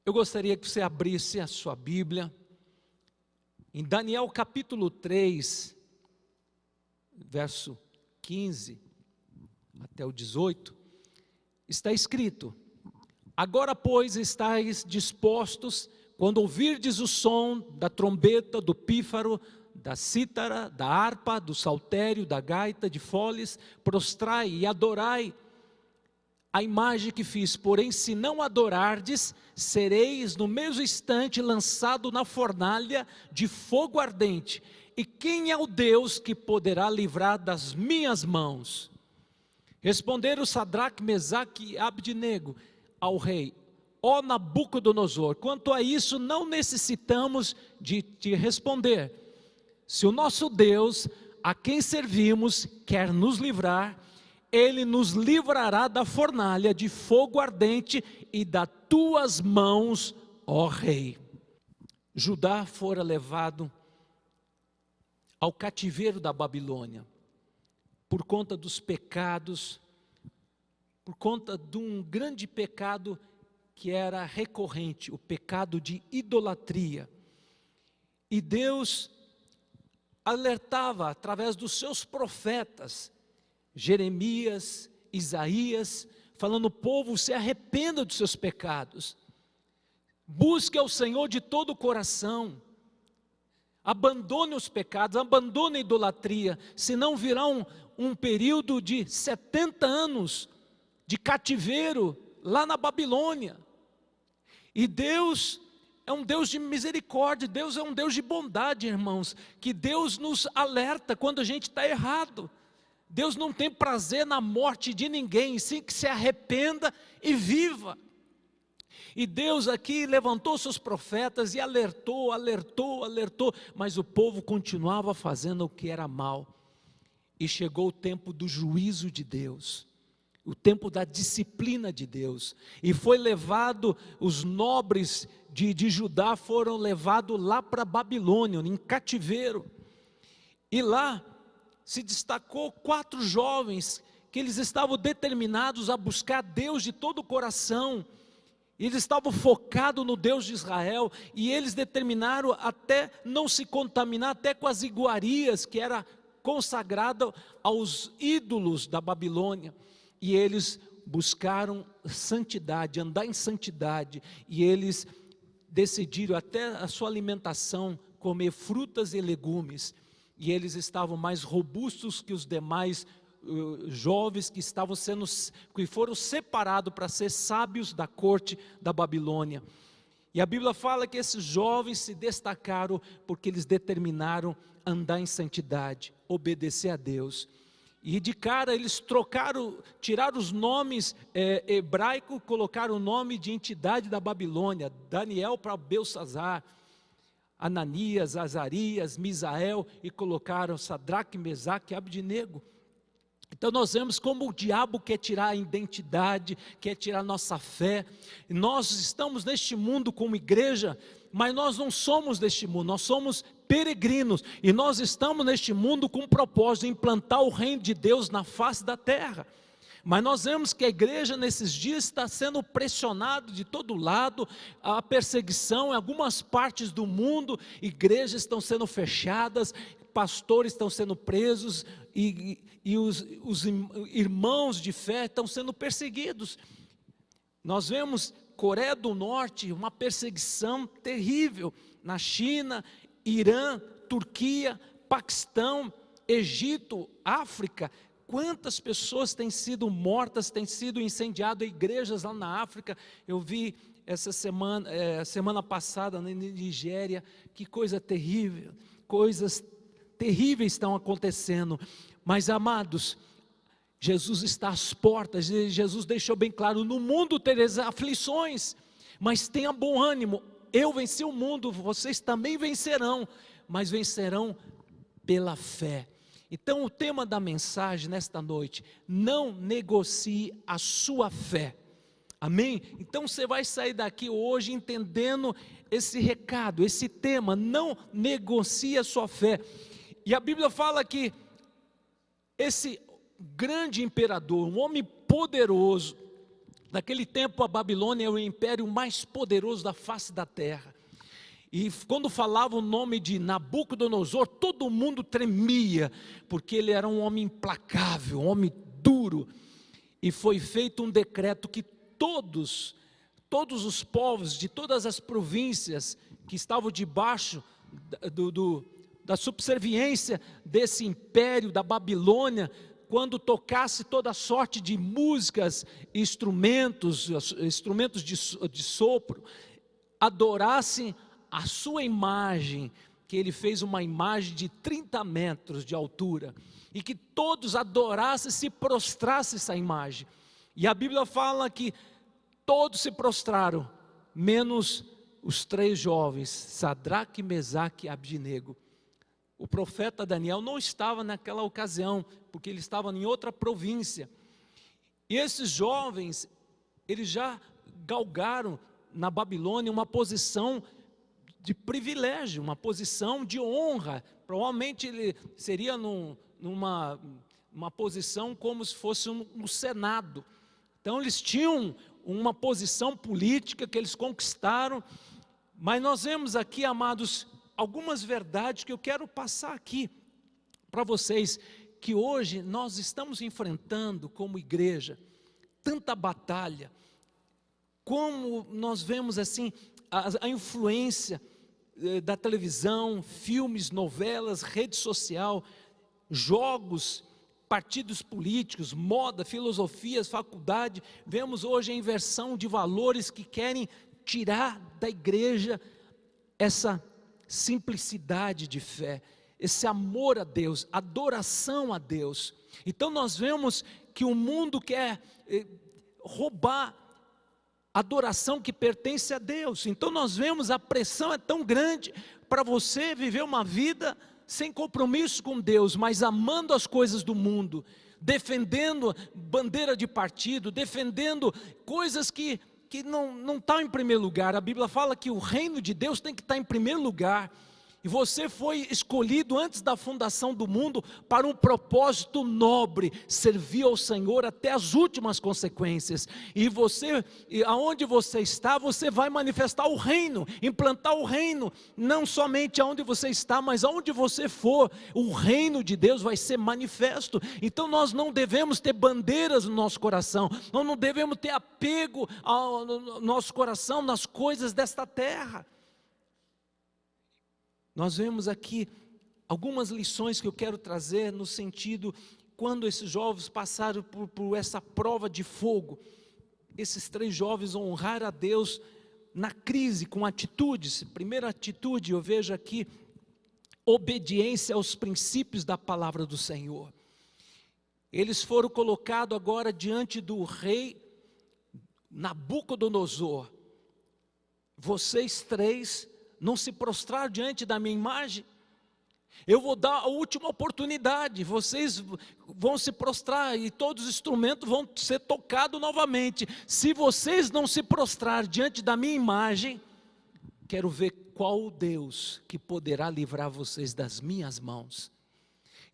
Eu gostaria que você abrisse a sua Bíblia em Daniel capítulo 3, verso 15 até o 18, está escrito: agora, pois, estáis dispostos, quando ouvirdes o som da trombeta, do pífaro, da cítara, da harpa, do saltério, da gaita, de foles, prostrai e adorai a imagem que fiz. Porém, se não adorardes, sereis no mesmo instante lançado na fornalha de fogo ardente. E quem é o Deus que poderá livrar das minhas mãos? Responderam Sadraque, Mesaque e Abdenego ao rei: ó Nabucodonosor, quanto a isso não necessitamos de te responder. Se o nosso Deus, a quem servimos, quer nos livrar, Ele nos livrará da fornalha de fogo ardente e das tuas mãos, ó rei. Judá fora levado ao cativeiro da Babilônia, por conta dos pecados, por conta de um grande pecado que era recorrente, o pecado de idolatria. E Deus alertava através dos seus profetas, Jeremias, Isaías, falando: o povo, se arrependa dos seus pecados, busque ao Senhor de todo o coração, abandone os pecados, abandone a idolatria, senão virá um período de 70 anos de cativeiro lá na Babilônia. E Deus é um Deus de misericórdia, Deus é um Deus de bondade, irmãos, que Deus nos alerta quando a gente está errado. Deus não tem prazer na morte de ninguém, sim que se arrependa e viva. E Deus aqui levantou seus profetas e alertou, mas o povo continuava fazendo o que era mal. E chegou o tempo do juízo de Deus, o tempo da disciplina de Deus, e foi levado, os nobres de Judá foram levados lá para a Babilônia, em cativeiro. E lá se destacou 4 jovens, que eles estavam determinados a buscar Deus de todo o coração. Eles estavam focados no Deus de Israel, e eles determinaram até não se contaminar até com as iguarias que era consagrada aos ídolos da Babilônia. E eles buscaram santidade, andar em santidade, e eles decidiram até a sua alimentação comer frutas e legumes. E eles estavam mais robustos que os demais jovens que foram separados para ser sábios da corte da Babilônia. E a Bíblia fala que esses jovens se destacaram porque eles determinaram andar em santidade, obedecer a Deus. E de cara eles tiraram os nomes hebraicos, colocaram o nome de entidade da Babilônia, Daniel para Belsassar, Ananias, Azarias, Misael, e colocaram Sadraque, Mesaque e Abdenego. Então nós vemos como o diabo quer tirar a identidade, quer tirar a nossa fé. Nós estamos neste mundo como igreja, mas nós não somos deste mundo, nós somos peregrinos, e nós estamos neste mundo com o propósito de implantar o reino de Deus na face da terra. Mas nós vemos que a igreja nesses dias está sendo pressionada de todo lado, a perseguição em algumas partes do mundo, igrejas estão sendo fechadas, pastores estão sendo presos, e os irmãos de fé estão sendo perseguidos. Nós vemos Coreia do Norte, uma perseguição terrível, na China, Irã, Turquia, Paquistão, Egito, África. Quantas pessoas têm sido mortas, têm sido incendiadas igrejas lá na África. Eu vi essa semana passada na Nigéria, que coisa terrível, coisas terríveis estão acontecendo. Mas amados, Jesus está às portas, Jesus deixou bem claro: no mundo tereis aflições, mas tenha bom ânimo, eu venci o mundo, vocês também vencerão, mas vencerão pela fé. Então o tema da mensagem nesta noite: não negocie a sua fé. Amém? Então você vai sair daqui hoje entendendo esse recado, esse tema: não negocie a sua fé. E a Bíblia fala que esse grande imperador, um homem poderoso, Naquele tempo a Babilônia era o império mais poderoso da face da terra. E quando falava o nome de Nabucodonosor, todo mundo tremia, porque ele era um homem implacável, um homem duro. E foi feito um decreto que todos os povos de todas as províncias que estavam debaixo da subserviência desse império da Babilônia, quando tocasse toda sorte de músicas, instrumentos de sopro, adorassem a sua imagem, que ele fez uma imagem de 30 metros de altura, e que todos adorassem, se prostrassem essa imagem. E a Bíblia fala que todos se prostraram, menos os 3 jovens, Sadraque, Mesaque e Abdinego. O profeta Daniel não estava naquela ocasião, porque ele estava em outra província. E esses jovens, eles já galgaram na Babilônia uma posição de privilégio, uma posição de honra. Provavelmente ele seria numa posição como se fosse no Senado. Então eles tinham uma posição política que eles conquistaram. Mas nós vemos aqui, amados, algumas verdades que eu quero passar aqui para vocês, que hoje nós estamos enfrentando como igreja tanta batalha, como nós vemos assim a influência da televisão, filmes, novelas, rede social, jogos, partidos políticos, moda, filosofias, faculdade. Vemos hoje a inversão de valores que querem tirar da igreja essa simplicidade de fé, esse amor a Deus, adoração a Deus. Então nós vemos que o mundo quer roubar a adoração que pertence a Deus. Então nós vemos a pressão é tão grande para você viver uma vida sem compromisso com Deus, mas amando as coisas do mundo, defendendo bandeira de partido, defendendo coisas que não estão em primeiro lugar. A Bíblia fala que o reino de Deus tem que estar em primeiro lugar. E você foi escolhido antes da fundação do mundo para um propósito nobre, servir ao Senhor até as últimas consequências. E aonde você está, você vai manifestar o reino, implantar o reino, não somente aonde você está, mas aonde você for, o reino de Deus vai ser manifesto. Então nós não devemos ter bandeiras no nosso coração, nós não devemos ter apego ao nosso coração nas coisas desta terra. Nós vemos aqui algumas lições que eu quero trazer no sentido, quando esses jovens passaram por essa prova de fogo, esses 3 jovens honraram a Deus na crise com atitudes. Primeira atitude eu vejo aqui, obediência aos princípios da palavra do Senhor. Eles foram colocados agora diante do rei Nabucodonosor. Vocês 3 não se prostrar diante da minha imagem, eu vou dar a última oportunidade, vocês vão se prostrar e todos os instrumentos vão ser tocados novamente. Se vocês não se prostrar diante da minha imagem, quero ver qual Deus que poderá livrar vocês das minhas mãos.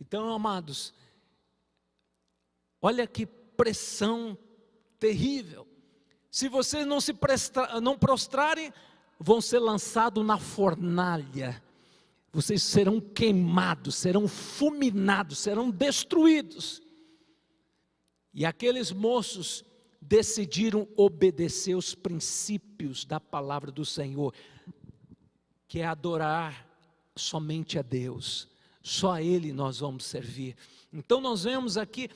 Então, amados, olha que pressão terrível. Se vocês não prostrarem, vão ser lançados na fornalha, vocês serão queimados, serão fulminados, serão destruídos. E aqueles moços decidiram obedecer os princípios da palavra do Senhor, que é adorar somente a Deus, só a Ele nós vamos servir. Então nós vemos aqui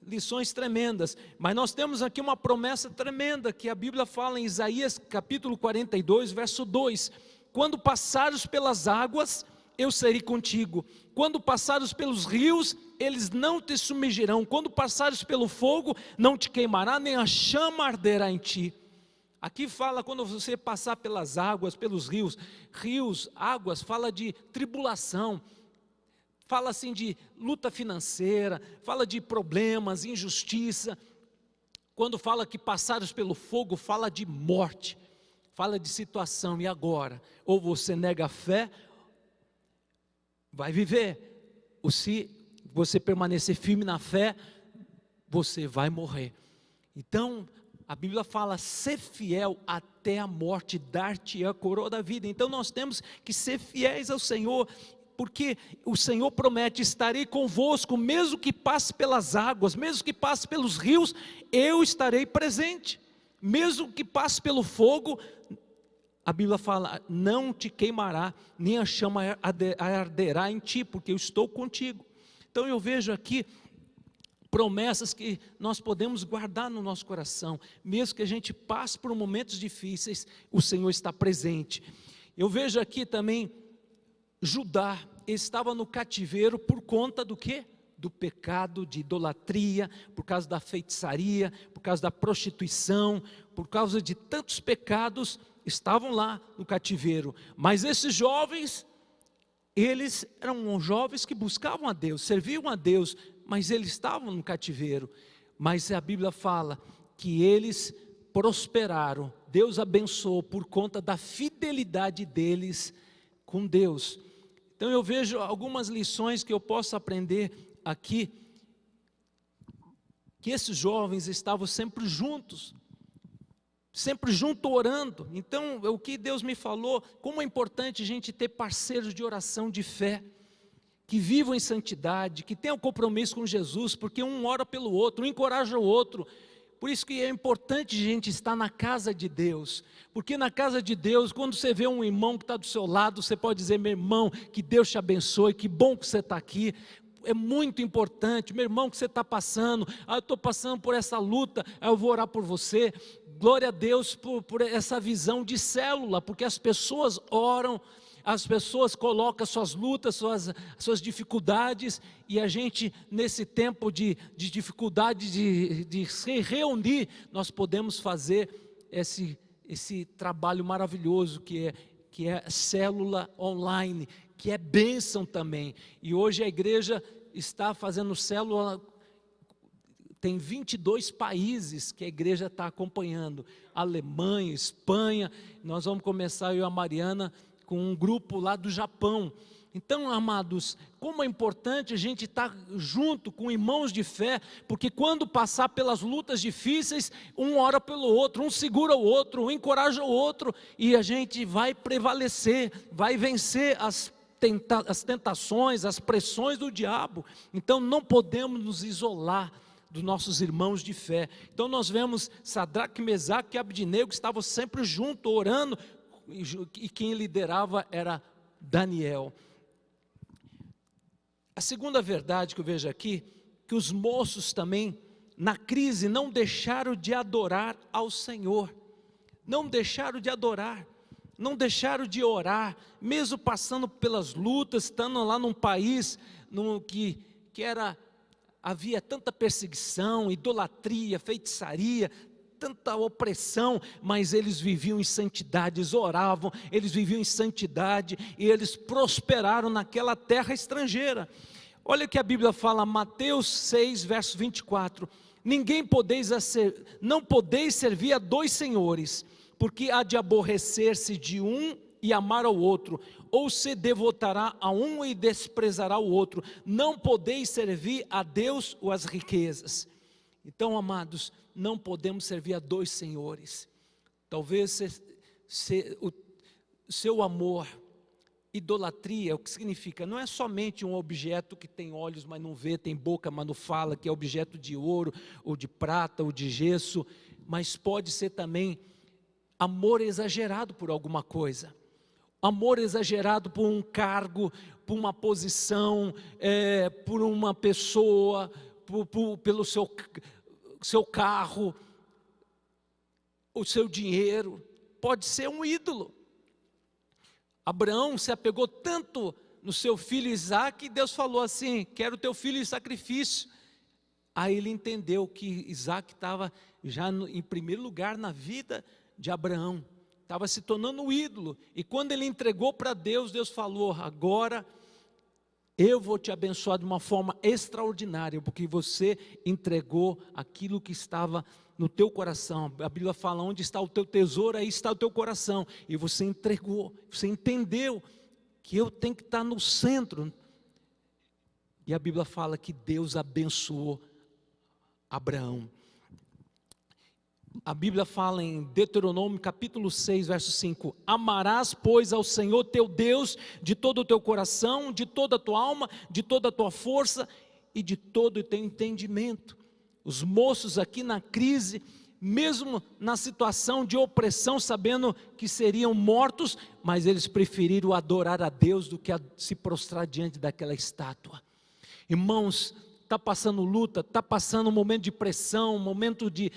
lições tremendas, mas nós temos aqui uma promessa tremenda, que a Bíblia fala em Isaías capítulo 42, verso 2, quando passares pelas águas, eu serei contigo, quando passares pelos rios, eles não te submergirão, quando passares pelo fogo, não te queimará, nem a chama arderá em ti. Aqui fala quando você passar pelas águas, pelos rios, águas, fala de tribulação, fala assim de luta financeira, fala de problemas, injustiça. Quando fala que passares pelo fogo, fala de morte, fala de situação. E agora? Ou você nega a fé, vai viver. Ou se você permanecer firme na fé, você vai morrer. Então, a Bíblia fala, ser fiel até a morte, dar-te a coroa da vida. Então nós temos que ser fiéis ao Senhor, porque o Senhor promete, estarei convosco, mesmo que passe pelas águas, mesmo que passe pelos rios, eu estarei presente, mesmo que passe pelo fogo, a Bíblia fala, não te queimará, nem a chama arderá em ti, porque eu estou contigo. Então eu vejo aqui promessas que nós podemos guardar no nosso coração, mesmo que a gente passe por momentos difíceis, o Senhor está presente. Eu vejo aqui também, Judá estava no cativeiro por conta do quê? Do pecado de idolatria, por causa da feitiçaria, por causa da prostituição, por causa de tantos pecados, estavam lá no cativeiro. Mas esses jovens, eles eram jovens que buscavam a Deus, serviam a Deus, mas eles estavam no cativeiro. Mas a Bíblia fala que eles prosperaram, Deus abençoou por conta da fidelidade deles com Deus. Então eu vejo algumas lições que eu posso aprender aqui, que esses jovens estavam sempre juntos orando. Então o que Deus me falou, como é importante a gente ter parceiros de oração de fé, que vivam em santidade, que tenham compromisso com Jesus, porque um ora pelo outro, um encoraja o outro. Por isso que é importante a gente estar na casa de Deus, porque na casa de Deus, quando você vê um irmão que está do seu lado, você pode dizer, meu irmão, que Deus te abençoe, que bom que você está aqui. É muito importante, meu irmão, que você está passando, eu estou passando por essa luta, eu vou orar por você. Glória a Deus por essa visão de célula, porque as pessoas oram, as pessoas colocam suas lutas, suas dificuldades, e a gente nesse tempo de dificuldade de se reunir, nós podemos fazer esse trabalho maravilhoso que é célula online, que é bênção também. E hoje a igreja está fazendo célula, tem 22 países que a igreja está acompanhando, Alemanha, Espanha, nós vamos começar, eu e a Mariana, com um grupo lá do Japão. Então, amados, como é importante a gente estar junto com irmãos de fé, porque quando passar pelas lutas difíceis, um ora pelo outro, um segura o outro, um encoraja o outro, e a gente vai prevalecer, vai vencer as tentações, as pressões do diabo. Então não podemos nos isolar dos nossos irmãos de fé. Então nós vemos Sadraque, Mesaque e Abdinego que estavam sempre juntos, orando, e quem liderava era Daniel. A segunda verdade que eu vejo aqui, que os moços também, na crise, não deixaram de adorar ao Senhor, não deixaram de adorar, não deixaram de orar, mesmo passando pelas lutas, estando lá num país que havia tanta perseguição, idolatria, feitiçaria, tanta opressão, mas eles viviam em santidade, eles oravam, eles viviam em santidade, e eles prosperaram naquela terra estrangeira. Olha o que a Bíblia fala, Mateus 6, verso 24, não podeis servir a dois senhores, porque há de aborrecer-se de um e amar ao outro, ou se devotará a um e desprezará o outro, não podeis servir a Deus ou às riquezas. Então, amados, não podemos servir a dois senhores. Talvez o seu amor, idolatria, o que significa? Não é somente um objeto que tem olhos, mas não vê, tem boca, mas não fala, que é objeto de ouro, ou de prata, ou de gesso, mas pode ser também amor exagerado por alguma coisa. Amor exagerado por um cargo, por uma posição, por uma pessoa, pelo seu carro, o seu dinheiro, pode ser um ídolo. Abraão se apegou tanto no seu filho Isaque, e Deus falou assim, quero teu filho em sacrifício. Aí ele entendeu que Isaque estava já em primeiro lugar na vida de Abraão, estava se tornando um ídolo, e quando ele entregou para Deus, Deus falou, agora eu vou te abençoar de uma forma extraordinária, porque você entregou aquilo que estava no teu coração. A Bíblia fala, onde está o teu tesouro, aí está o teu coração, e você entregou, você entendeu que eu tenho que estar no centro, e a Bíblia fala que Deus abençoou Abraão. A Bíblia fala em Deuteronômio capítulo 6, verso 5: amarás, pois, ao Senhor teu Deus de todo o teu coração, de toda a tua alma, de toda a tua força e de todo o teu entendimento. Os moços aqui na crise, mesmo na situação de opressão, sabendo que seriam mortos, mas eles preferiram adorar a Deus do que se prostrar diante daquela estátua. Irmãos, está passando luta, está passando um momento de pressão, um momento de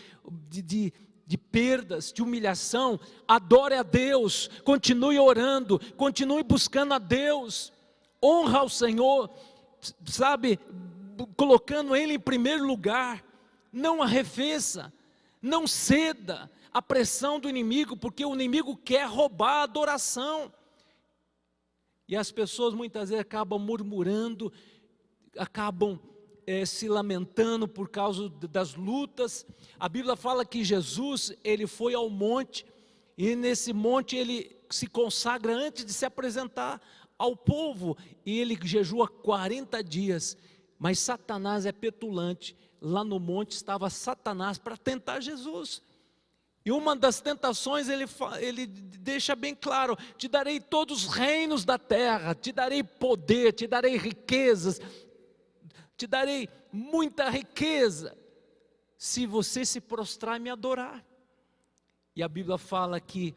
perdas, de humilhação, adore a Deus, continue orando, continue buscando a Deus, honra ao Senhor, sabe, colocando Ele em primeiro lugar, não arrefeça, não ceda à pressão do inimigo, porque o inimigo quer roubar a adoração, e as pessoas muitas vezes acabam murmurando, acabam se lamentando por causa das lutas. A Bíblia fala que Jesus, ele foi ao monte, e nesse monte ele se consagra antes de se apresentar ao povo, e ele jejua 40 dias, mas Satanás é petulante. Lá no monte estava Satanás para tentar Jesus, e uma das tentações ele deixa bem claro: te darei todos os reinos da terra, te darei poder, te darei riquezas, te darei muita riqueza, se você se prostrar e me adorar. E a Bíblia fala que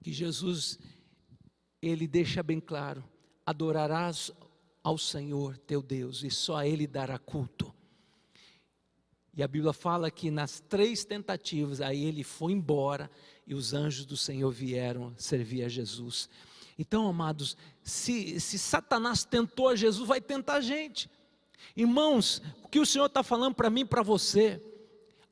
Jesus, ele deixa bem claro: adorarás ao Senhor teu Deus, e só a Ele dará culto. E a Bíblia fala que nas 3 tentativas, aí ele foi embora, e os anjos do Senhor vieram servir a Jesus. Então, amados, se Satanás tentou a Jesus, vai tentar a gente. Irmãos, o que o Senhor está falando para mim e para você: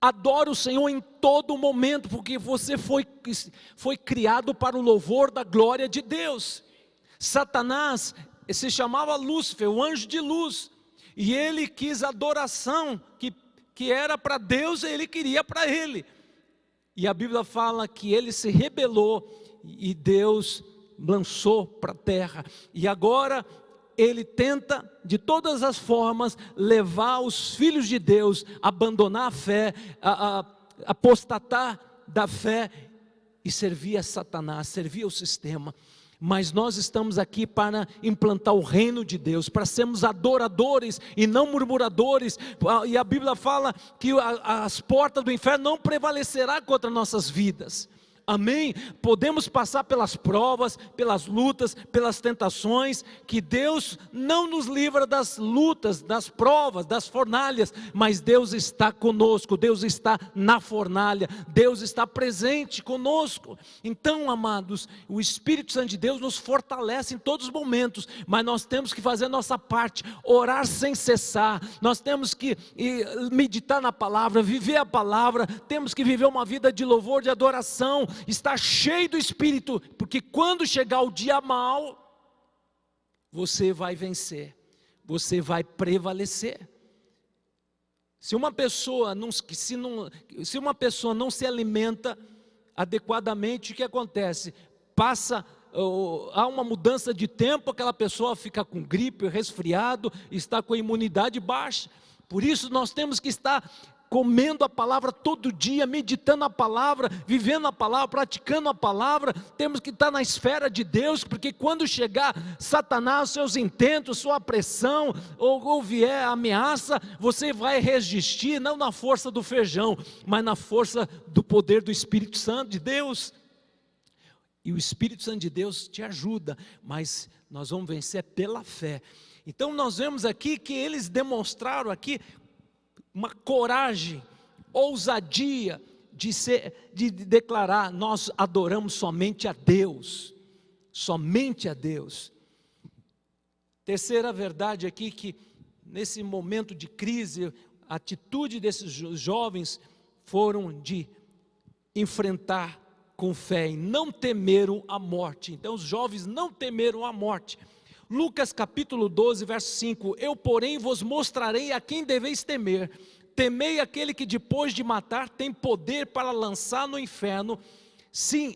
adore o Senhor em todo momento, porque você foi criado para o louvor da glória de Deus. Satanás se chamava Lúcifer, o anjo de luz, e ele quis adoração que era para Deus, ele queria para ele, e a Bíblia fala que ele se rebelou, e Deus lançou para a terra, e agora ele tenta de todas as formas levar os filhos de Deus a abandonar a fé, a apostatar da fé e servir a Satanás, servir ao sistema. Mas nós estamos aqui para implantar o reino de Deus, para sermos adoradores e não murmuradores, e a Bíblia fala que as portas do inferno não prevalecerão contra nossas vidas. Amém? Podemos passar pelas provas, pelas lutas, pelas tentações, que Deus não nos livra das lutas, das provas, das fornalhas, mas Deus está conosco, Deus está na fornalha, Deus está presente conosco. Então, amados, o Espírito Santo de Deus nos fortalece em todos os momentos, mas nós temos que fazer a nossa parte, orar sem cessar, nós temos que meditar na palavra, viver a palavra, temos que viver uma vida de louvor, de adoração, está cheio do Espírito, porque quando chegar o dia mau, você vai vencer, você vai prevalecer. Se uma pessoa não se alimenta adequadamente, o que acontece? Há uma mudança de tempo, aquela pessoa fica com gripe, resfriado, está com a imunidade baixa. Por isso nós temos que estar comendo a palavra todo dia, meditando a palavra, vivendo a palavra, praticando a palavra. Temos que estar na esfera de Deus, porque quando chegar Satanás, seus intentos, sua pressão, ou vier a ameaça, você vai resistir, não na força do feijão, mas na força do poder do Espírito Santo de Deus. E o Espírito Santo de Deus te ajuda, mas nós vamos vencer pela fé. Então nós vemos aqui que eles demonstraram aqui uma coragem, ousadia de declarar: nós adoramos somente a Deus, somente a Deus. Terceira verdade aqui, que nesse momento de crise, a atitude desses jovens foram de enfrentar com fé e não temeram a morte. Então os jovens não temeram a morte. Lucas capítulo 12, verso 5: eu porém vos mostrarei a quem deveis temer. Temei aquele que depois de matar tem poder para lançar no inferno. Sim,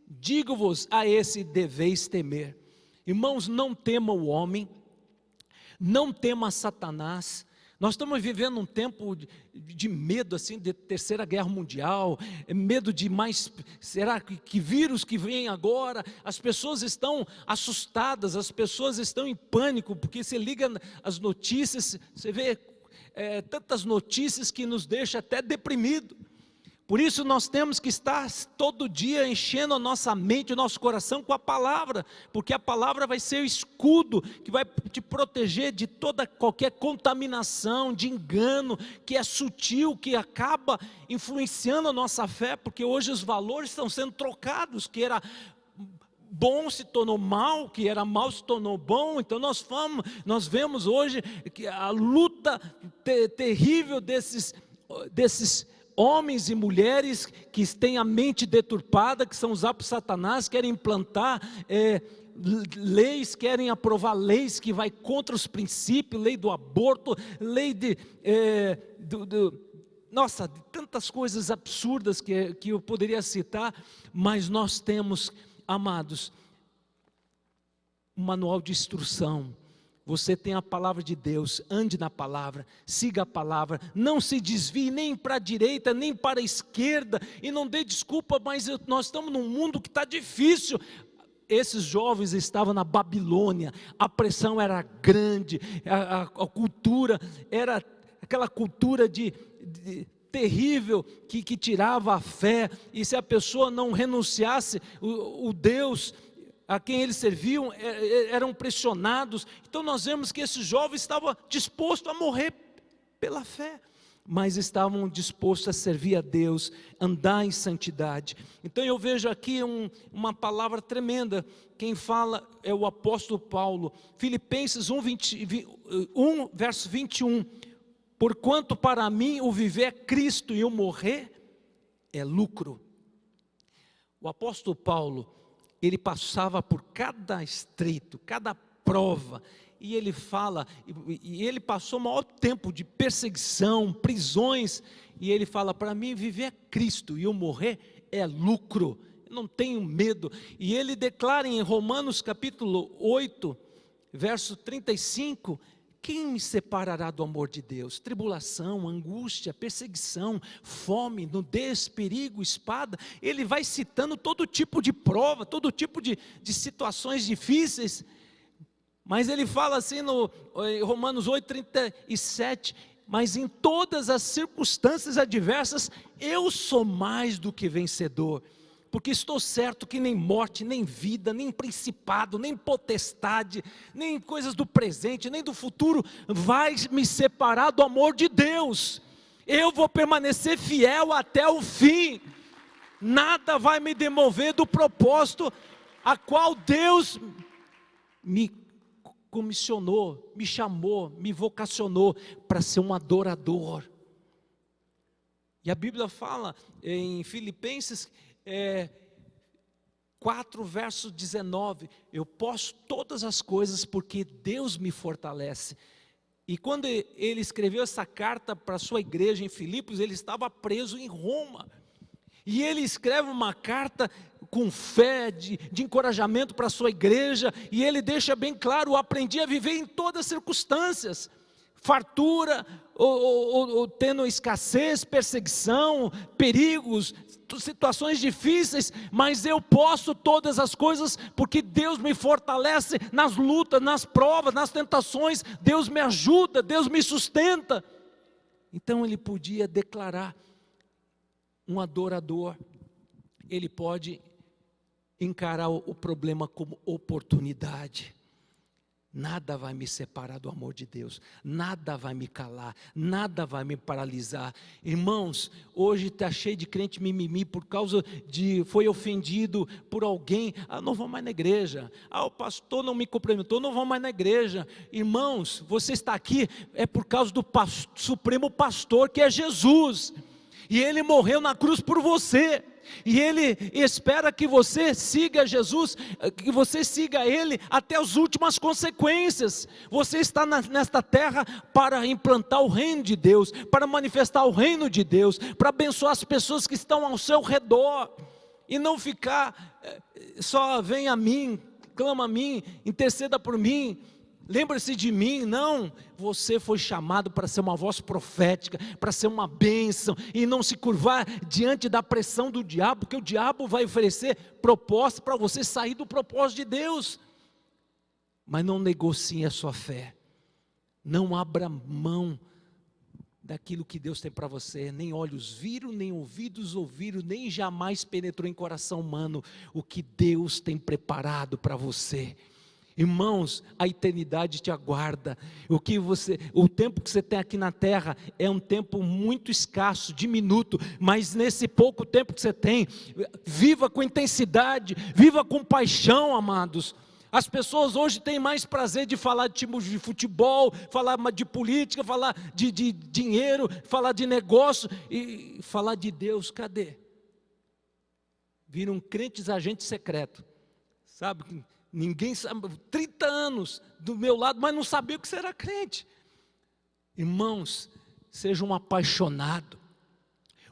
digo-vos, a esse deveis temer. Irmãos, não tema o homem, não tema Satanás, Nós estamos vivendo um tempo de medo, assim, de terceira guerra mundial, medo de mais, será que vírus que vem agora? As pessoas estão assustadas, as pessoas estão em pânico, porque você liga as notícias, você vê tantas notícias que nos deixa até deprimido. Por isso nós temos que estar todo dia enchendo a nossa mente, o nosso coração com a palavra, porque a palavra vai ser o escudo que vai te proteger de qualquer contaminação, de engano, que é sutil, que acaba influenciando a nossa fé, porque hoje os valores estão sendo trocados, que era bom se tornou mal, que era mal se tornou bom. Então nós vemos hoje que a luta terrível desses homens e mulheres que têm a mente deturpada, que são usados por Satanás, querem implantar leis, querem aprovar leis que vai contra os princípios, lei do aborto, lei de tantas coisas absurdas que eu poderia citar, mas nós temos, amados, um manual de instrução. Você tem a palavra de Deus, ande na palavra, siga a palavra, não se desvie nem para a direita, nem para a esquerda, e não dê desculpa, mas nós estamos num mundo que está difícil. Esses jovens estavam na Babilônia, a pressão era grande, a cultura era aquela cultura terrível, que tirava a fé, e se a pessoa não renunciasse, o Deus a quem eles serviam eram pressionados. Então nós vemos que esses jovens estavam dispostos a morrer pela fé, mas estavam dispostos a servir a Deus, andar em santidade. Então eu vejo aqui uma palavra tremenda. Quem fala é o apóstolo Paulo, Filipenses 1, verso 21. Porquanto para mim o viver é Cristo e o morrer é lucro. O apóstolo Paulo, ele passava por cada estreito, cada prova, e ele fala, e ele passou o maior tempo de perseguição, prisões, e ele fala, para mim viver é Cristo e o morrer é lucro, eu não tenho medo. E ele declara em Romanos capítulo 8, verso 35, quem me separará do amor de Deus? Tribulação, angústia, perseguição, fome, nudez, perigo, espada. Ele vai citando todo tipo de prova, todo tipo de situações difíceis. Mas ele fala assim em Romanos 8, 37, mas em todas as circunstâncias adversas, eu sou mais do que vencedor. Porque estou certo que nem morte, nem vida, nem principado, nem potestade, nem coisas do presente, nem do futuro, vai me separar do amor de Deus. Eu vou permanecer fiel até o fim. Nada vai me demover do propósito a qual Deus me comissionou, me chamou, me vocacionou para ser um adorador. E a Bíblia fala em Filipenses 4 verso 19, eu posso todas as coisas porque Deus me fortalece. E quando ele escreveu essa carta para a sua igreja em Filipos, ele estava preso em Roma, e ele escreve uma carta com fé, de encorajamento para a sua igreja, e ele deixa bem claro, eu aprendi a viver em todas as circunstâncias, fartura, ou tendo escassez, perseguição, perigos, situações difíceis, mas eu posso todas as coisas, porque Deus me fortalece nas lutas, nas provas, nas tentações, Deus me ajuda, Deus me sustenta. Então ele podia declarar, um adorador, ele pode encarar o problema como oportunidade. Nada vai me separar do amor de Deus, nada vai me calar, nada vai me paralisar. Irmãos, hoje está cheio de crente mimimi por causa foi ofendido por alguém, não vou mais na igreja, o pastor não me cumprimentou, não vou mais na igreja. Irmãos, você está aqui, é por causa do supremo pastor que é Jesus, e Ele morreu na cruz por você, e Ele espera que você siga Jesus, que você siga Ele até as últimas consequências. Você está nesta terra para implantar o reino de Deus, para manifestar o reino de Deus, para abençoar as pessoas que estão ao seu redor, e não ficar só vem a mim, clama a mim, interceda por mim, Lembre-se de mim. Não, você foi chamado para ser uma voz profética, para ser uma bênção, e não se curvar diante da pressão do diabo, porque o diabo vai oferecer propostas para você sair do propósito de Deus. Mas não negocie a sua fé, não abra mão daquilo que Deus tem para você. Nem olhos viram, nem ouvidos ouviram, nem jamais penetrou em coração humano o que Deus tem preparado para você. Irmãos, a eternidade te aguarda. O tempo que você tem aqui na terra é um tempo muito escasso, diminuto, mas nesse pouco tempo que você tem, viva com intensidade, viva com paixão, amados. As pessoas hoje têm mais prazer de falar de time de futebol, falar de política, falar de dinheiro, falar de negócio, e falar de Deus, cadê? Viram crentes agente secreto, sabe? Ninguém sabe, 30 anos do meu lado, mas não sabia que você era crente. Irmãos, seja um apaixonado,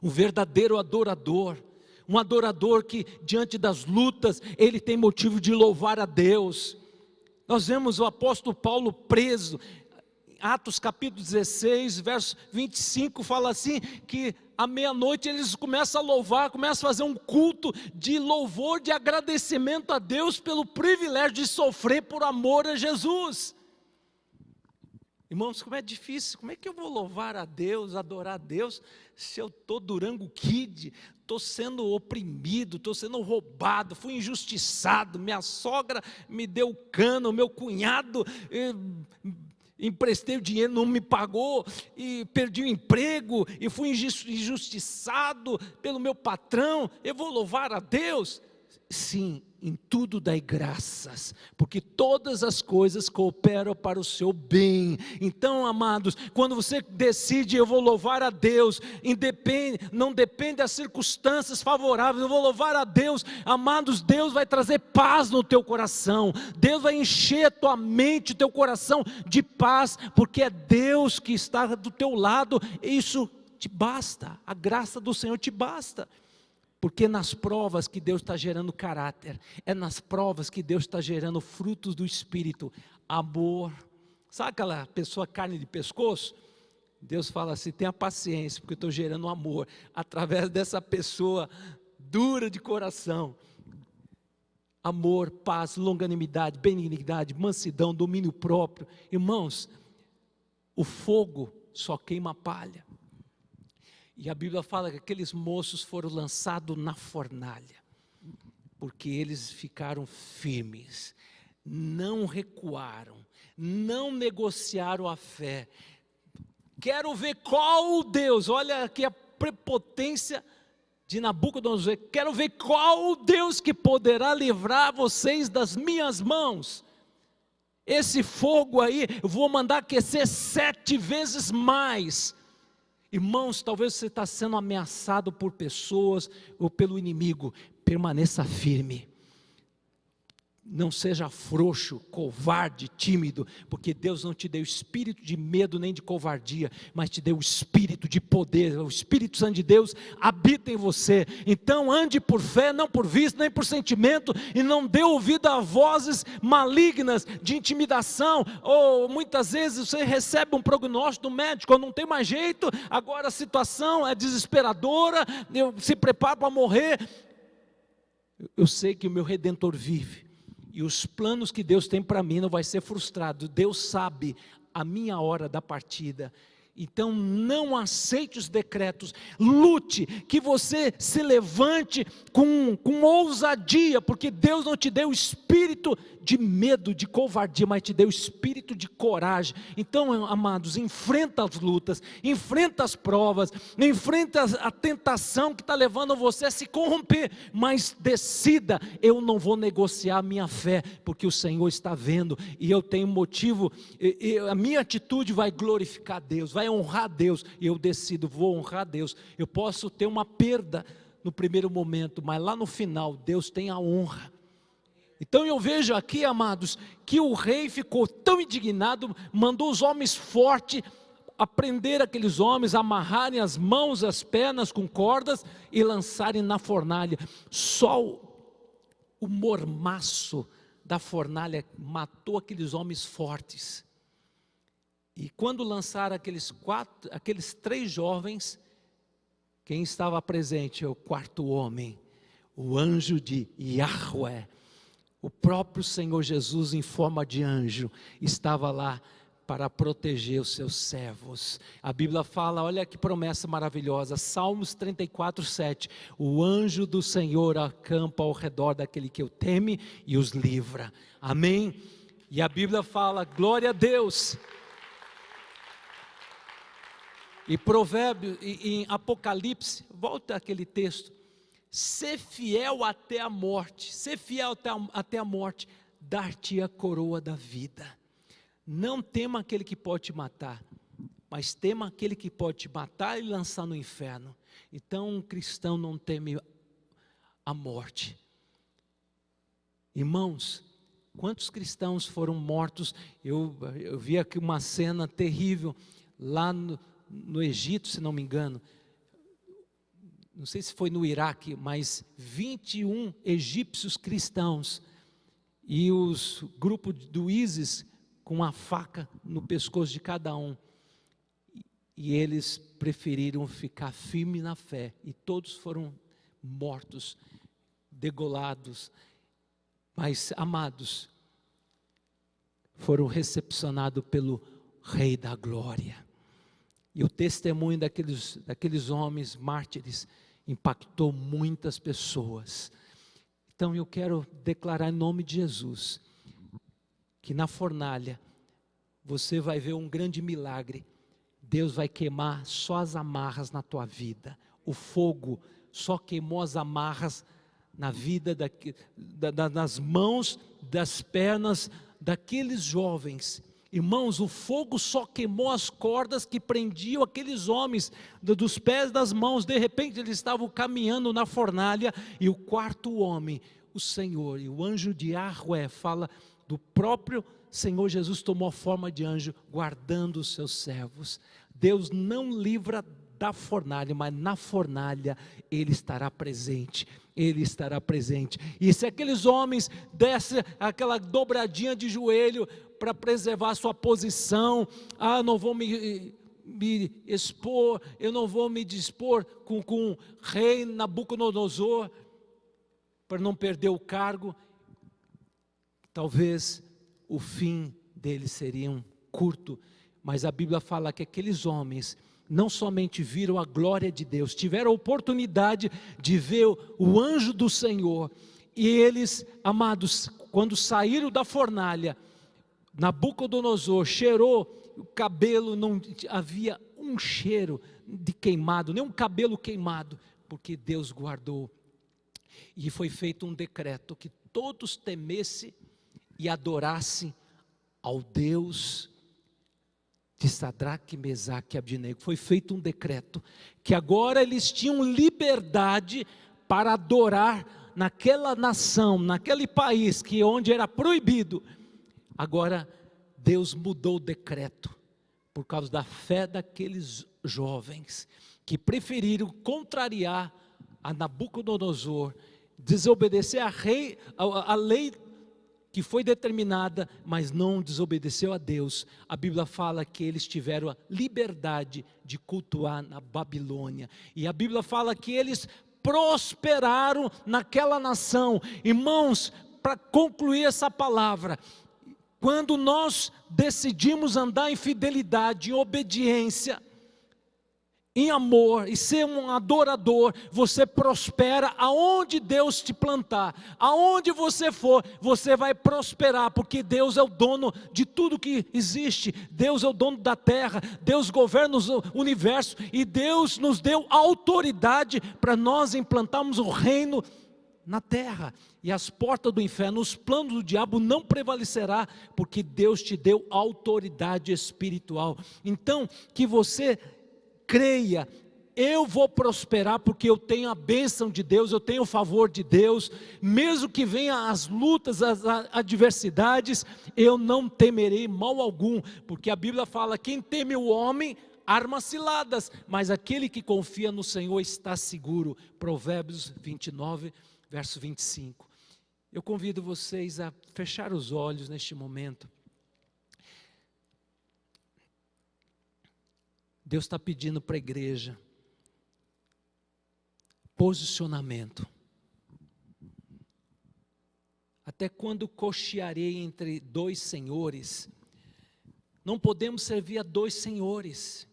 um verdadeiro adorador, um adorador que diante das lutas, ele tem motivo de louvar a Deus. Nós vemos o apóstolo Paulo preso, Atos capítulo 16, verso 25, fala assim, que à meia-noite eles começam a louvar, começam a fazer um culto de louvor, de agradecimento a Deus pelo privilégio de sofrer por amor a Jesus. Irmãos, como é difícil, como é que eu vou louvar a Deus, adorar a Deus, se eu estou Durango Kid, estou sendo oprimido, estou sendo roubado, fui injustiçado, minha sogra me deu cano, meu cunhado emprestei o dinheiro, não me pagou, e perdi o emprego, e fui injustiçado pelo meu patrão, eu vou louvar a Deus? Sim, em tudo dai graças, porque todas as coisas cooperam para o seu bem. Então, amados, quando você decide, eu vou louvar a Deus, não depende das circunstâncias favoráveis, eu vou louvar a Deus, amados, Deus vai trazer paz no teu coração, Deus vai encher a tua mente, o teu coração de paz, porque é Deus que está do teu lado, isso te basta, a graça do Senhor te basta. Porque nas provas que Deus está gerando caráter, é nas provas que Deus está gerando frutos do Espírito, amor. Sabe aquela pessoa carne de pescoço? Deus fala assim, tenha paciência, porque eu estou gerando amor, através dessa pessoa dura de coração. Amor, paz, longanimidade, benignidade, mansidão, domínio próprio. Irmãos, o fogo só queima a palha. E a Bíblia fala que aqueles moços foram lançados na fornalha, porque eles ficaram firmes, não recuaram, não negociaram a fé. Quero ver qual Deus, olha aqui a prepotência de Nabucodonosor, quero ver qual Deus que poderá livrar vocês das minhas mãos. Esse fogo aí, eu vou mandar aquecer 7 vezes mais. Irmãos, talvez você está sendo ameaçado por pessoas ou pelo inimigo, permaneça firme, não seja frouxo, covarde, tímido, porque Deus não te deu espírito de medo nem de covardia, mas te deu o espírito de poder, o Espírito Santo de Deus habita em você. Então ande por fé, não por vista, nem por sentimento, e não dê ouvido a vozes malignas de intimidação, ou muitas vezes você recebe um prognóstico do médico, não tem mais jeito, agora a situação é desesperadora, eu se preparo para morrer. Eu sei que o meu Redentor vive, e os planos que Deus tem para mim não vai ser frustrado. Deus sabe a minha hora da partida. Então não aceite os decretos, lute, que você se levante com ousadia, porque Deus não te deu espírito de medo, de covardia, mas te deu espírito de coragem. Então, amados, enfrenta as lutas, enfrenta as provas, enfrenta a tentação que está levando você a se corromper, mas decida, eu não vou negociar a minha fé, porque o Senhor está vendo, e eu tenho motivo, a minha atitude vai glorificar Deus, vai honrar a Deus, e eu decido, vou honrar a Deus. Eu posso ter uma perda no primeiro momento, mas lá no final, Deus tem a honra. Então eu vejo aqui, amados, que o rei ficou tão indignado, mandou os homens fortes prender aqueles homens, amarrarem as mãos, as pernas com cordas e lançarem na fornalha. Só o mormaço da fornalha matou aqueles homens fortes. E quando lançaram aqueles 3 jovens, quem estava presente é o 4º homem, o anjo de Yahweh. O próprio Senhor Jesus, em forma de anjo, estava lá para proteger os seus servos. A Bíblia fala, olha que promessa maravilhosa, Salmos 34, 7. O anjo do Senhor acampa ao redor daquele que o teme e os livra. Amém? E a Bíblia fala, glória a Deus. E Provérbios, em Apocalipse, volta àquele texto, ser fiel até a morte, até a morte, dar-te a coroa da vida. Não tema aquele que pode te matar, mas tema aquele que pode te matar e lançar no inferno. Então um cristão não teme a morte. Irmãos, quantos cristãos foram mortos? Eu vi aqui uma cena terrível, lá no Egito, se não me engano, não sei se foi no Iraque, mas 21 egípcios cristãos, e os grupos do ISIS, com uma faca no pescoço de cada um, e eles preferiram ficar firmes na fé, e todos foram mortos, degolados, mas amados, foram recepcionados pelo Rei da Glória. E o testemunho daqueles homens mártires impactou muitas pessoas. Então eu quero declarar em nome de Jesus, que na fornalha você vai ver um grande milagre. Deus vai queimar só as amarras na tua vida. O fogo só queimou as amarras na vida, das mãos, das pernas daqueles jovens. Irmãos, o fogo só queimou as cordas que prendiam aqueles homens, dos pés, das mãos. De repente eles estavam caminhando na fornalha, e o 4º homem, o Senhor, e o anjo de Yahweh, fala do próprio Senhor Jesus, tomou a forma de anjo, guardando os seus servos. Deus não livra da fornalha, mas na fornalha Ele estará presente. Ele estará presente. E se aqueles homens dessem aquela dobradinha de joelho para preservar a sua posição, não vou me expor, eu não vou me dispor com o rei Nabucodonosor, para não perder o cargo, talvez o fim deles seria curto, mas a Bíblia fala que aqueles homens não somente viram a glória de Deus, tiveram a oportunidade de ver o anjo do Senhor, e eles, amados, quando saíram da fornalha, Nabucodonosor cheirou o cabelo, não havia um cheiro de queimado, nem um cabelo queimado, porque Deus guardou. E foi feito um decreto que todos temessem e adorassem ao Deus de Sadraque, Mesaque e Abdinego. Foi feito um decreto que agora eles tinham liberdade para adorar naquela nação, naquele país onde era proibido. Agora Deus mudou o decreto por causa da fé daqueles jovens que preferiram contrariar a Nabucodonosor, desobedecer a lei que foi determinada, mas não desobedeceu a Deus. A Bíblia fala que eles tiveram a liberdade de cultuar na Babilônia, e a Bíblia fala que eles prosperaram naquela nação. Irmãos, para concluir essa palavra, quando nós decidimos andar em fidelidade, em obediência, em amor e ser um adorador, você prospera aonde Deus te plantar. Aonde você for, você vai prosperar, porque Deus é o dono de tudo que existe. Deus é o dono da terra, Deus governa o universo, e Deus nos deu autoridade para nós implantarmos o reino na terra, e as portas do inferno, os planos do diabo não prevalecerá, porque Deus te deu autoridade espiritual. Então, que você creia, eu vou prosperar porque eu tenho a bênção de Deus, eu tenho o favor de Deus, mesmo que venham as lutas, as adversidades, eu não temerei mal algum, porque a Bíblia fala, quem teme o homem, armas ciladas, mas aquele que confia no Senhor está seguro. Provérbios 29, verso 25. Eu convido vocês a fechar os olhos neste momento. Deus está pedindo para a igreja posicionamento. Até quando cochearei entre dois senhores? Não podemos servir a dois senhores.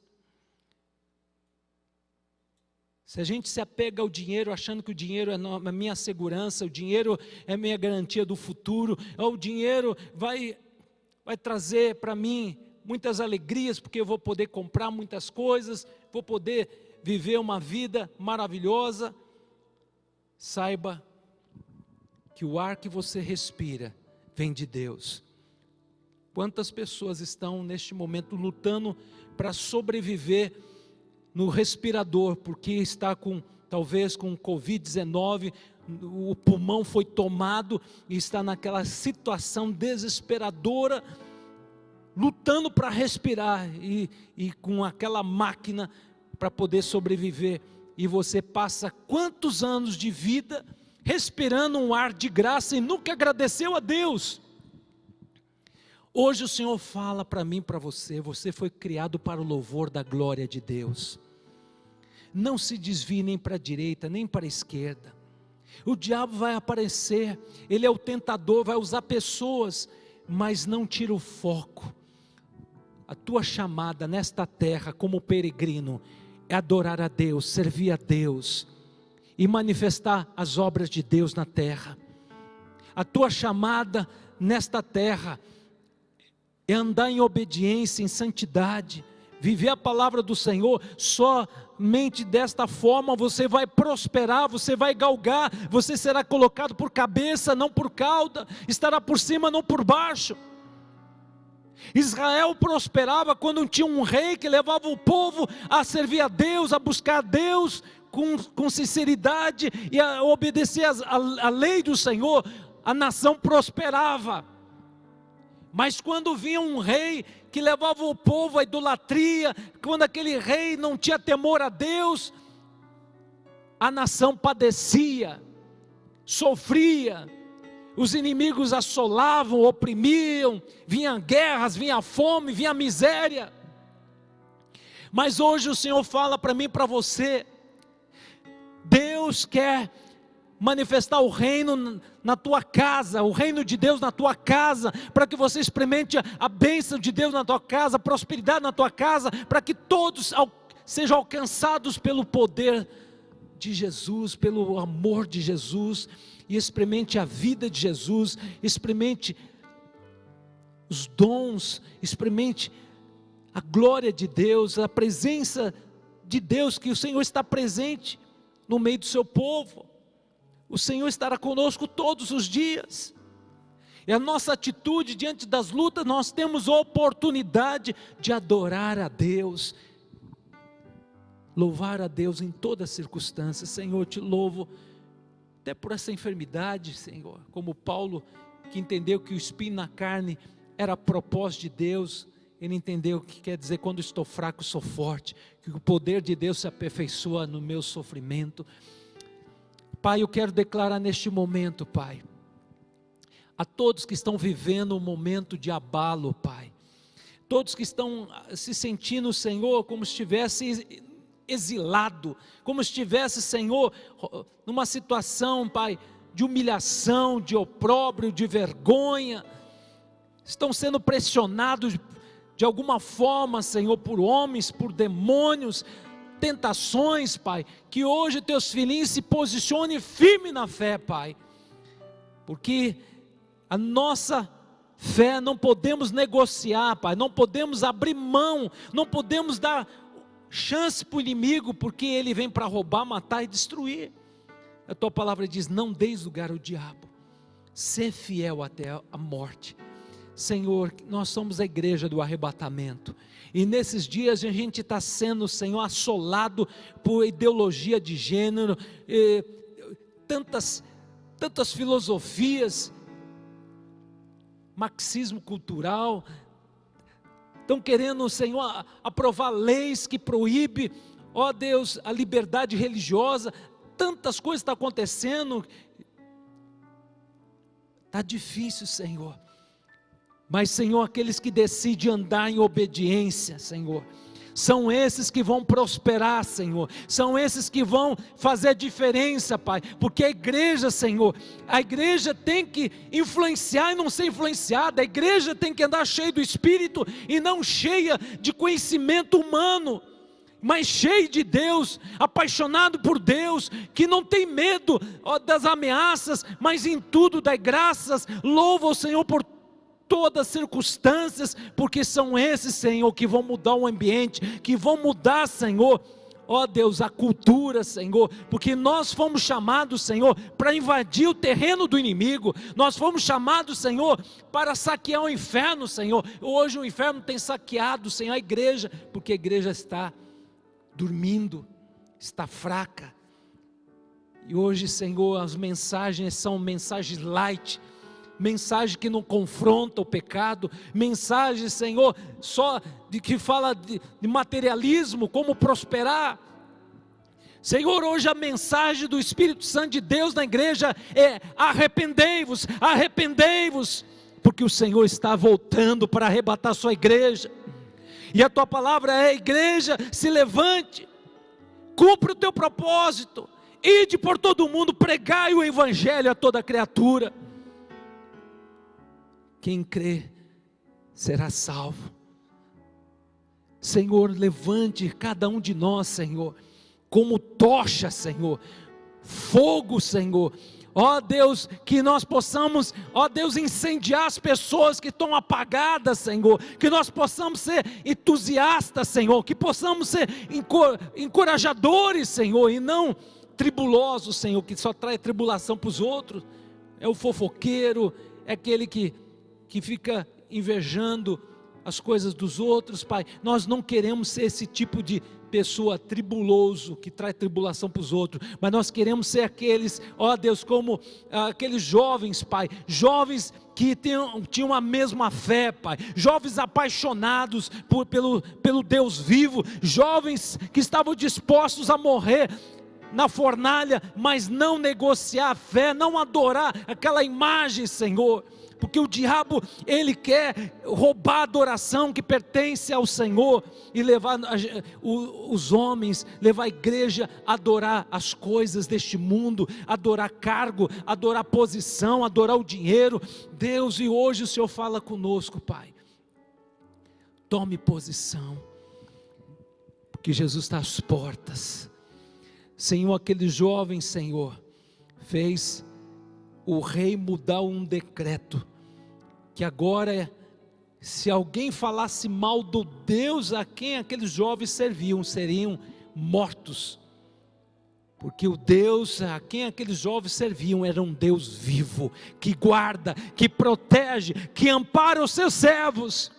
Se a gente se apega ao dinheiro, achando que o dinheiro é a minha segurança, o dinheiro é a minha garantia do futuro, o dinheiro vai trazer para mim muitas alegrias, porque eu vou poder comprar muitas coisas, vou poder viver uma vida maravilhosa. Saiba que o ar que você respira vem de Deus. Quantas pessoas estão neste momento lutando para sobreviver no respirador, porque está talvez com Covid-19, o pulmão foi tomado e está naquela situação desesperadora, lutando para respirar e com aquela máquina para poder sobreviver. E você passa quantos anos de vida respirando um ar de graça e nunca agradeceu a Deus? Hoje o Senhor fala para mim, para você, você foi criado para o louvor da glória de Deus. Não se desvie nem para a direita, nem para a esquerda. O diabo vai aparecer, ele é o tentador, vai usar pessoas, mas não tira o foco. A tua chamada nesta terra como peregrino é adorar a Deus, servir a Deus e manifestar as obras de Deus na terra. A tua chamada nesta terra é andar em obediência, em santidade, viver a palavra do Senhor. Somente desta forma você vai prosperar, você vai galgar, você será colocado por cabeça, não por cauda, estará por cima, não por baixo. Israel prosperava quando tinha um rei que levava o povo a servir a Deus, a buscar a Deus com sinceridade e a obedecer a lei do Senhor. A nação prosperava. Mas quando vinha um rei que levava o povo à idolatria, quando aquele rei não tinha temor a Deus, a nação padecia, sofria, os inimigos assolavam, oprimiam, vinham guerras, vinha fome, vinha miséria. Mas hoje o Senhor fala para mim e para você, Deus quer manifestar o reino na tua casa, o reino de Deus na tua casa, para que você experimente a bênção de Deus na tua casa, a prosperidade na tua casa, para que todos sejam alcançados pelo poder de Jesus, pelo amor de Jesus, e experimente a vida de Jesus, experimente os dons, experimente a glória de Deus, a presença de Deus, que o Senhor está presente no meio do seu povo. O Senhor estará conosco todos os dias. E a nossa atitude diante das lutas, nós temos a oportunidade de adorar a Deus, louvar a Deus em todas as circunstâncias. Senhor, eu te louvo até por essa enfermidade, Senhor, como Paulo, que entendeu que o espinho na carne era propósito de Deus. Ele entendeu o que quer dizer: quando estou fraco, sou forte, que o poder de Deus se aperfeiçoa no meu sofrimento. Pai, eu quero declarar neste momento, Pai, a todos que estão vivendo um momento de abalo, Pai, todos que estão se sentindo, Senhor, como se estivesse exilado, como se estivesse, Senhor, numa situação, Pai, de humilhação, de opróbrio, de vergonha, estão sendo pressionados de alguma forma, Senhor, por homens, por demônios, tentações, Pai, que hoje teus filhinhos se posicionem firme na fé, Pai, porque a nossa fé não podemos negociar, Pai, não podemos abrir mão, não podemos dar chance para o inimigo, porque ele vem para roubar, matar e destruir. A tua palavra diz: não deis lugar ao diabo, ser fiel até a morte. Senhor, nós somos a igreja do arrebatamento, e nesses dias a gente está sendo, Senhor, assolado por ideologia de gênero, tantas filosofias, marxismo cultural, estão querendo, Senhor, aprovar leis que proíbem, ó Deus, a liberdade religiosa. Tantas coisas estão acontecendo, está difícil, Senhor. Mas, Senhor, aqueles que decidem andar em obediência, Senhor, são esses que vão prosperar, Senhor, são esses que vão fazer diferença, Pai, porque a igreja, Senhor, a igreja tem que influenciar e não ser influenciada, a igreja tem que andar cheia do Espírito e não cheia de conhecimento humano, mas cheio de Deus, apaixonado por Deus, que não tem medo das ameaças, mas em tudo dá graças, louva o Senhor por todas as circunstâncias, porque são esses, Senhor, que vão mudar o ambiente, que vão mudar, Senhor, ó Deus, a cultura, Senhor, porque nós fomos chamados, Senhor, para invadir o terreno do inimigo, nós fomos chamados, Senhor, para saquear o inferno, Senhor. Hoje o inferno tem saqueado, Senhor, a igreja, porque a igreja está dormindo, está fraca, e hoje, Senhor, as mensagens são mensagens light, mensagem que não confronta o pecado, mensagem, Senhor, só de que fala de materialismo, como prosperar. Senhor, hoje a mensagem do Espírito Santo de Deus na igreja é: arrependei-vos, arrependei-vos, porque o Senhor está voltando para arrebatar a sua igreja, e a tua palavra é: igreja, se levante, cumpra o teu propósito, ide por todo o mundo, pregai o evangelho a toda criatura. Quem crê será salvo. Senhor, levante cada um de nós, Senhor, como tocha, Senhor, fogo, Senhor, ó Deus, que nós possamos, ó Deus, incendiar as pessoas que estão apagadas, Senhor, que nós possamos ser entusiastas, Senhor, que possamos ser encorajadores, Senhor, e não tribulosos, Senhor, que só traz tribulação para os outros. É o fofoqueiro, é aquele que fica invejando as coisas dos outros, Pai. Nós não queremos ser esse tipo de pessoa tribuloso, que traz tribulação para os outros, mas nós queremos ser aqueles, ó Deus, como aqueles jovens, Pai, jovens que tinham a mesma fé, Pai, jovens apaixonados pelo Deus vivo, jovens que estavam dispostos a morrer na fornalha, mas não negociar a fé, não adorar aquela imagem, Senhor, porque o diabo, ele quer roubar a adoração que pertence ao Senhor, e levar os homens, levar a igreja a adorar as coisas deste mundo, adorar cargo, adorar posição, adorar o dinheiro. Deus, e hoje o Senhor fala conosco, Pai, tome posição, porque Jesus está às portas. Senhor, aquele jovem, Senhor, fez o rei mudar um decreto, que agora, se alguém falasse mal do Deus a quem aqueles jovens serviam, seriam mortos, porque o Deus a quem aqueles jovens serviam era um Deus vivo, que guarda, que protege, que ampara os seus servos.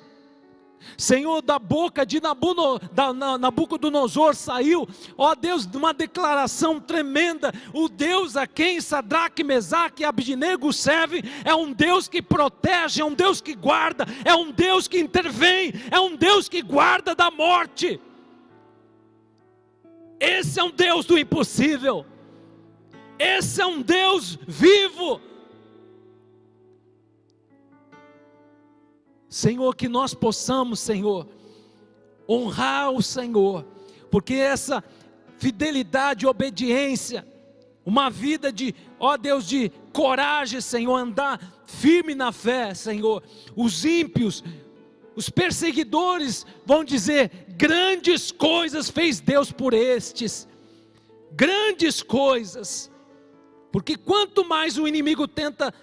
Senhor, da boca de Nabucodonosor saiu, ó Deus, uma declaração tremenda: o Deus a quem Sadraque, Mesaque e Abdenego servem é um Deus que protege, é um Deus que guarda, é um Deus que intervém, é um Deus que guarda da morte. Esse é um Deus do impossível, esse é um Deus vivo. Senhor, que nós possamos, Senhor, honrar o Senhor, porque essa fidelidade e obediência, uma vida de, ó Deus, de coragem, Senhor, andar firme na fé, Senhor. Os ímpios, os perseguidores vão dizer: grandes coisas fez Deus por estes, grandes coisas, porque quanto mais o inimigo tenta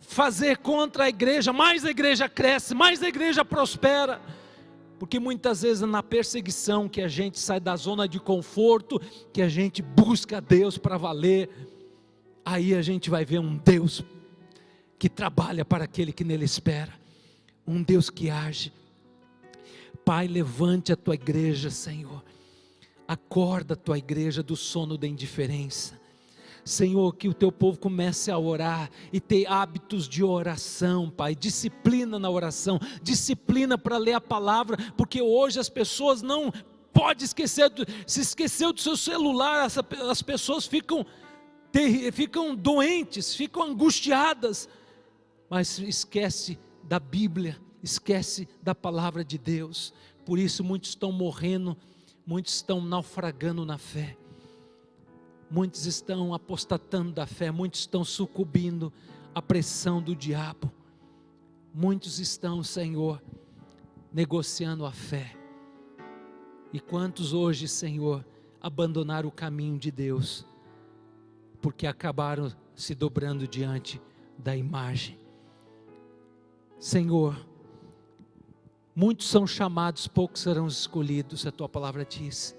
fazer contra a igreja, mais a igreja cresce, mais a igreja prospera, porque muitas vezes é na perseguição que a gente sai da zona de conforto, que a gente busca a Deus para valer. Aí a gente vai ver um Deus que trabalha para aquele que nele espera, um Deus que age. Pai, levante a tua igreja, Senhor, acorda a tua igreja do sono da indiferença. Senhor, que o teu povo comece a orar e ter hábitos de oração, Pai, disciplina na oração, disciplina para ler a palavra, porque hoje as pessoas não podem esquecer, se esqueceu do seu celular, as pessoas ficam doentes, ficam angustiadas, mas esquece da Bíblia, esquece da palavra de Deus. Por isso muitos estão morrendo, muitos estão naufragando na fé, muitos estão apostatando da fé, muitos estão sucumbindo à pressão do diabo, muitos estão, Senhor, negociando a fé. E quantos hoje, Senhor, abandonaram o caminho de Deus, porque acabaram se dobrando diante da imagem. Senhor, muitos são chamados, poucos serão escolhidos, a tua palavra diz.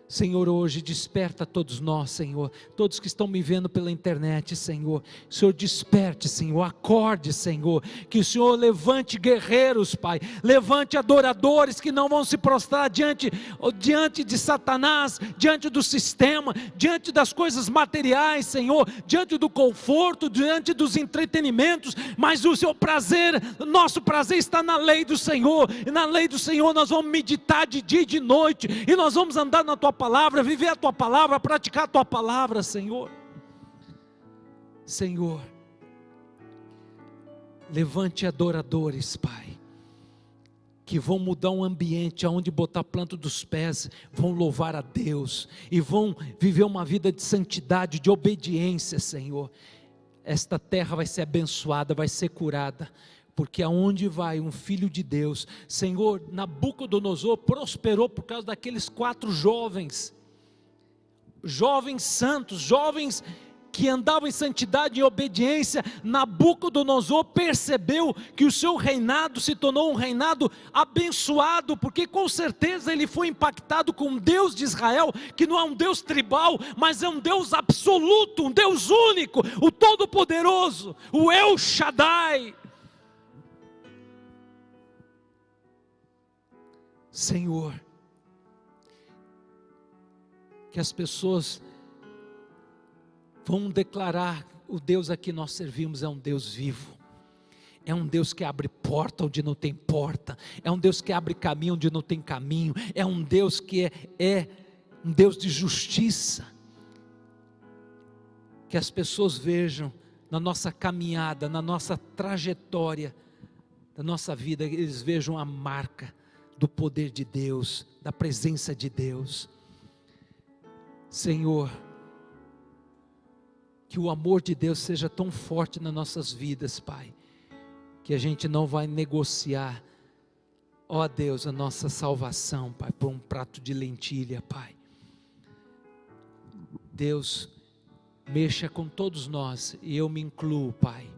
Senhor, hoje desperta todos nós, Senhor, todos que estão me vendo pela internet, Senhor, Senhor, desperte, Senhor, acorde, Senhor, que o Senhor levante guerreiros, Pai, levante adoradores que não vão se prostrar diante de Satanás, diante do sistema, diante das coisas materiais, Senhor, diante do conforto, diante dos entretenimentos, mas o seu prazer, nosso prazer está na lei do Senhor, e na lei do Senhor nós vamos meditar de dia e de noite, e nós vamos andar na tua palavra, viver a tua palavra, praticar a tua palavra, Senhor. Senhor, levante adoradores, Pai, que vão mudar um ambiente, aonde botar a planta dos pés, vão louvar a Deus, e vão viver uma vida de santidade, de obediência, Senhor. Esta terra vai ser abençoada, vai ser curada, porque aonde vai um filho de Deus, Senhor, Nabucodonosor prosperou por causa daqueles 4 jovens santos, jovens que andavam em santidade e obediência. Nabucodonosor percebeu que o seu reinado se tornou um reinado abençoado, porque com certeza ele foi impactado com um Deus de Israel, que não é um Deus tribal, mas é um Deus absoluto, um Deus único, o Todo-Poderoso, o El Shaddai. Senhor, que as pessoas vão declarar: o Deus a que nós servimos é um Deus vivo, é um Deus que abre porta onde não tem porta, é um Deus que abre caminho onde não tem caminho, é um Deus que é um Deus de justiça. Que as pessoas vejam na nossa caminhada, na nossa trajetória da nossa vida, eles vejam a marca do poder de Deus, da presença de Deus. Senhor, que o amor de Deus seja tão forte nas nossas vidas, Pai, que a gente não vai negociar, ó Deus, a nossa salvação, Pai, por um prato de lentilha, Pai. Deus, mexa com todos nós, e eu me incluo, Pai,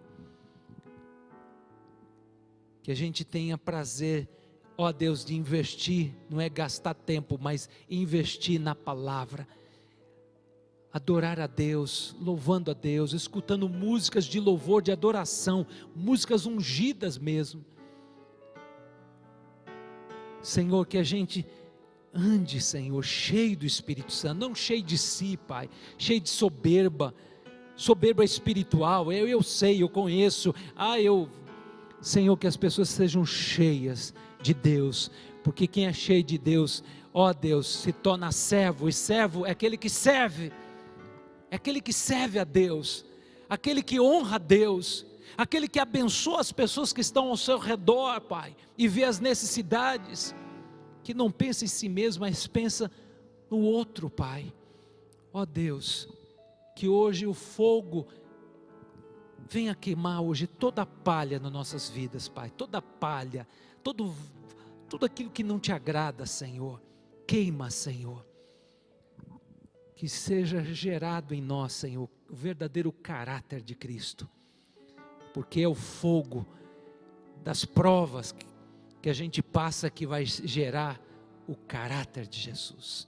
que a gente tenha prazer, ó Deus, de investir, não é gastar tempo, mas investir na palavra, adorar a Deus, louvando a Deus, escutando músicas de louvor, de adoração, músicas ungidas mesmo. Senhor, que a gente ande, Senhor, cheio do Espírito Santo, não cheio de si, Pai, cheio de soberba espiritual. Eu sei, eu conheço, Senhor, que as pessoas sejam cheias de Deus, porque quem é cheio de Deus, ó Deus, se torna servo, e servo é aquele que serve, a Deus, aquele que honra a Deus, aquele que abençoa as pessoas que estão ao seu redor, Pai, e vê as necessidades, que não pensa em si mesmo, mas pensa no outro, Pai. Ó Deus, que hoje o fogo venha queimar hoje toda a palha nas nossas vidas, Pai, toda a palha, tudo aquilo que não te agrada, Senhor, queima, Senhor, que seja gerado em nós, Senhor, o verdadeiro caráter de Cristo, porque é o fogo das provas que a gente passa que vai gerar o caráter de Jesus.